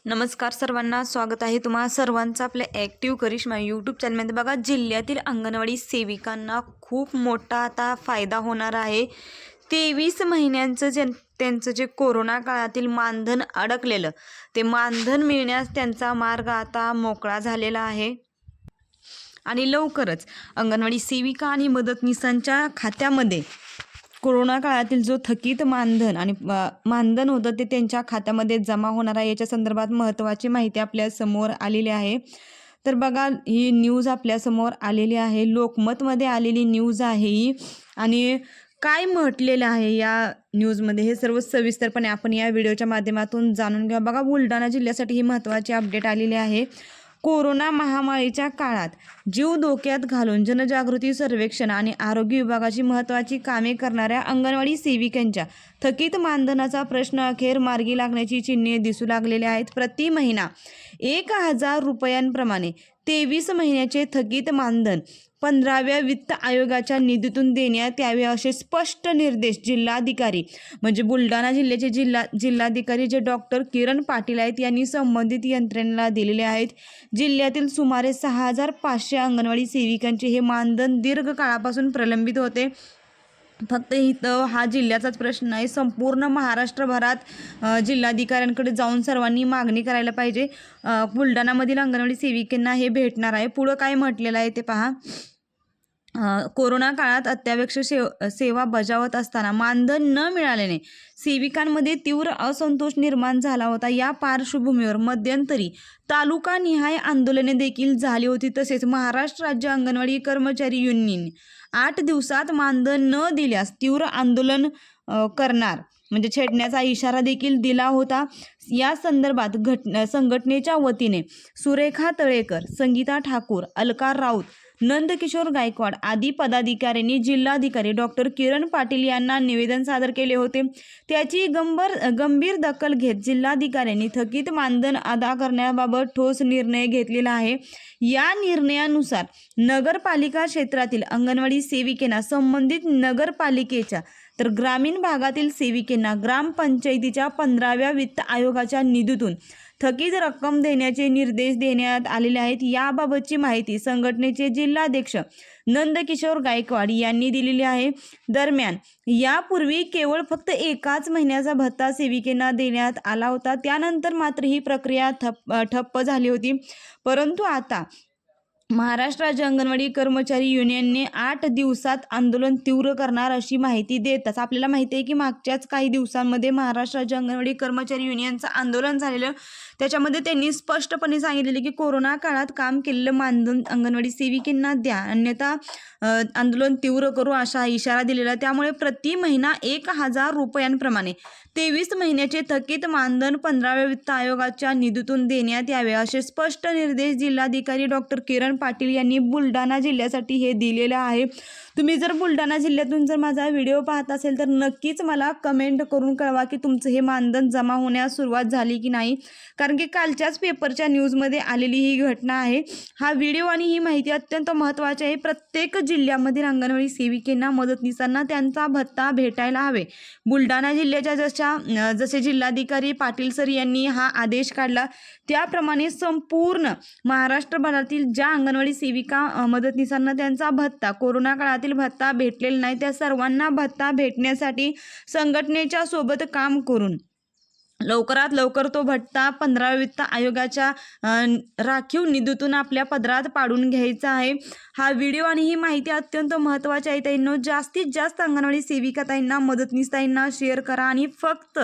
नमस्कार सर्वांना, स्वागत आहे तुम्हा सर्वांचं आपल्या ॲक्टिव्ह करिश्मा यूट्यूब चॅनलमध्ये। बघा, जिल्ह्यातील अंगणवाडी सेविकांना खूप मोठा आता फायदा होणार आहे। 23 महिन्यांचं त्यांचं जे कोरोना काळातील मानधन अडकलेलं ते मानधन मिळण्यास त्यांचा मार्ग आता मोकळा झालेला आहे आणि लवकरच अंगणवाडी सेविका आणि मदतनीसांच्या खात्यामध्ये कोरोना काळातील जो थकीत मानधन होतं ते त्यांच्या खात्यामध्ये जमा होणार आहे। याच्या संदर्भात महत्त्वाची माहिती आपल्या समोर आलेली आहे। तर बघा, ही न्यूज आपल्या समोर आलेली आहे, लोकमतमध्ये आलेली न्यूज आहे ही। आणि काय म्हटलेलं आहे या न्यूजमध्ये हे सर्व सविस्तरपणे आपण या व्हिडिओच्या माध्यमातून जाणून घेऊ। बघा, बुलढाणा जिल्ह्यासाठी ही महत्त्वाची अपडेट आलेली आहे। कोरोना महामारीच्या काळात जीव धोक्यात घालून जनजागृती सर्वेक्षण आणि आरोग्य विभागाची महत्त्वाची कामे करणाऱ्या अंगणवाडी सेविकांच्या थकीत मानधनाचा प्रश्न अखेर मार्गी लागण्याची चिन्हे दिसू लागलेली आहेत। प्रति महिना 1000 रुपयांप्रमाणे 23 महिन्याचे थकीत मानधन 15व्या वित्त आयोगाच्या निधीतून देण्यात यावे असे स्पष्ट निर्देश जिल्हाधिकारी म्हणजे बुलढाणा जिल्ह्याचे जिल्हाधिकारी जे डॉक्टर किरण पाटील आहेत यांनी संबंधित यंत्रणेला दिलेले आहेत। जिल्ह्यातील सुमारे 6500 अंगणवाडी सेविकांचे हे मानधन दीर्घ काळापासून प्रलंबित होते। फक्त इथं हा जिल्ह्याचाच प्रश्न नाही, संपूर्ण महाराष्ट्रभरात जिल्हाधिकाऱ्यांकडे जाऊन सर्वांनी मागणी करायला पाहिजे। बुलढाणामधील अंगणवाडी सेविकांना हे भेटणार आहे। पुढं काय म्हटलेलं आहे ते पहा। कोरोना काळात अत्यावश्यक सेवा बजावत असताना मानधन न मिळाल्याने सेविकांमध्ये तीव्र असंतोष निर्माण झाला होता। या पार्श्वभूमीवर मध्यंतरी तालुकानिहाय आंदोलने देखील झाली होती। तसेच महाराष्ट्र राज्य अंगणवाडी कर्मचारी युनियन 8 दिवसात मानधन न दिल्यास तीव्र आंदोलन करणार म्हणजे छेडण्याचा इशारा देखील दिला होता। या संदर्भात संघटनेच्या वतीने सुरेखा तळेकर, संगीता ठाकूर, अलका राऊत, नंदकिशोर गायकवाड आदी पदाधिकाऱ्यांनी जिल्हाधिकारी डॉक्टर किरण पाटील यांना निवेदन सादर केले होते। त्याची गंभीर दखल घेत जिल्हाधिकाऱ्यांनी थकीत मानधन अदा करण्याबाबत ठोस निर्णय घेतलेला आहे। या निर्णयानुसार नगरपालिका क्षेत्रातील अंगणवाडी सेविकांना संबंधित नगरपालिकेच्या तर ग्रामीण भागातील सेविकांना ग्रामपंचायतीच्या 15व्या वित्त आयोगाच्या निधीतून थकीत रक्कम देण्याचे निर्देश देण्यात आलेले आहेत। याबाबतची माहिती संघटनेचे जिल्हाध्यक्ष नंदकिशोर गायकवाड यांनी दिलेली आहे। दरम्यान यापूर्वी केवळ फक्त एकाच महिन्याचा भत्ता सेविकांना देण्यात आला होता। त्यानंतर मात्र ही प्रक्रिया ठप्प झाली होती। परंतु आता महाराष्ट्र राज्य अंगणवाडी कर्मचारी युनियनने 8 दिवसात आंदोलन तीव्र करणार अशी माहिती देताच आपल्याला माहिती आहे की मागच्याच काही दिवसांमध्ये महाराष्ट्र राज्य अंगणवाडी कर्मचारी युनियनचं आंदोलन झालेलं, त्याच्यामध्ये त्यांनी स्पष्टपणे सांगितलेले की कोरोना काळात काम केलेलं मानधन अंगणवाडी सेविकांना द्या, अन्यथा आंदोलन तीव्र करू असा इशारा दिलेला। त्यामुळे प्रति महिना 1000 रुपयांप्रमाणे 23 महिन्याचे थकीत मानधन 15व्या वित्त आयोगाच्या निधीतून देण्यात यावे असे स्पष्ट निर्देश जिल्हाधिकारी डॉक्टर किरण पाटील यांनी बुलढाणा जिल्ह्यासाठी हे दिलेलं आहे। तुम्ही जर बुलढाणा जिल्ह्यातून जर माझा व्हिडिओ पाहत असेल तर नक्कीच मला कमेंट करून कळवा की तुमचं हे मानधन जमा होण्यास सुरुवात झाली की नाही, कारण की कालच्याच पेपरच्या न्यूजमध्ये आलेली ही घटना आहे। हा व्हिडिओ आणि ही माहिती अत्यंत महत्त्वाची आहे। प्रत्येक जिल्ह्यामधील अंगणवाडी सेविकांना मदतनीसांना त्यांचा भत्ता भेटायला हवे। बुलढाणा जिल्ह्याच्या जसे जिल्हाधिकारी पाटील सर यांनी हा आदेश काढला त्याप्रमाणे संपूर्ण महाराष्ट्रभरातील ज्या अंगणवाडी सेविका मदतनीसांना त्यांचा भत्ता कोरोना काळातील भत्ता भेटलेला नाही त्या सर्वांना भत्ता भेटण्यासाठी संघटनेच्या सोबत काम करून लवकरात लवकर तो भत्ता 15व्या वित्त आयोगाच्या राखीव निधीतून आपल्या पदरात पाडून घ्यायचा आहे। हा व्हिडिओ आणि ही माहिती अत्यंत महत्त्वाची आहे। ताईंनो, जास्तीत जास्त अंगणवाडी सेविका ताईंना मदतनीस ताईंना शेअर करा आणि फक्त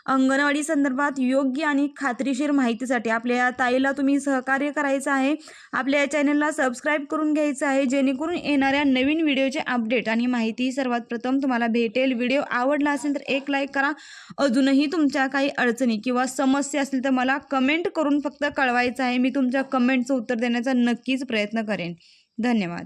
अंगणवाडी संदर्भात योग्य आणि खात्रीशीर माहितीसाठी आपल्या या ताईला तुम्ही सहकार्य करायचं आहे। आपल्या या चॅनलला सबस्क्राईब करून घ्यायचं आहे जेणेकरून येणाऱ्या नवीन व्हिडिओचे अपडेट आणि माहिती सर्वात प्रथम तुम्हाला भेटेल। व्हिडिओ आवडला असेल तर एक लाईक करा। अजूनही तुमच्या काही अडचणी किंवा समस्या असतील तर मला कमेंट करून फक्त कळवायचं आहे। मी तुमच्या कमेंटचं उत्तर देण्याचा नक्कीच प्रयत्न करेन। धन्यवाद।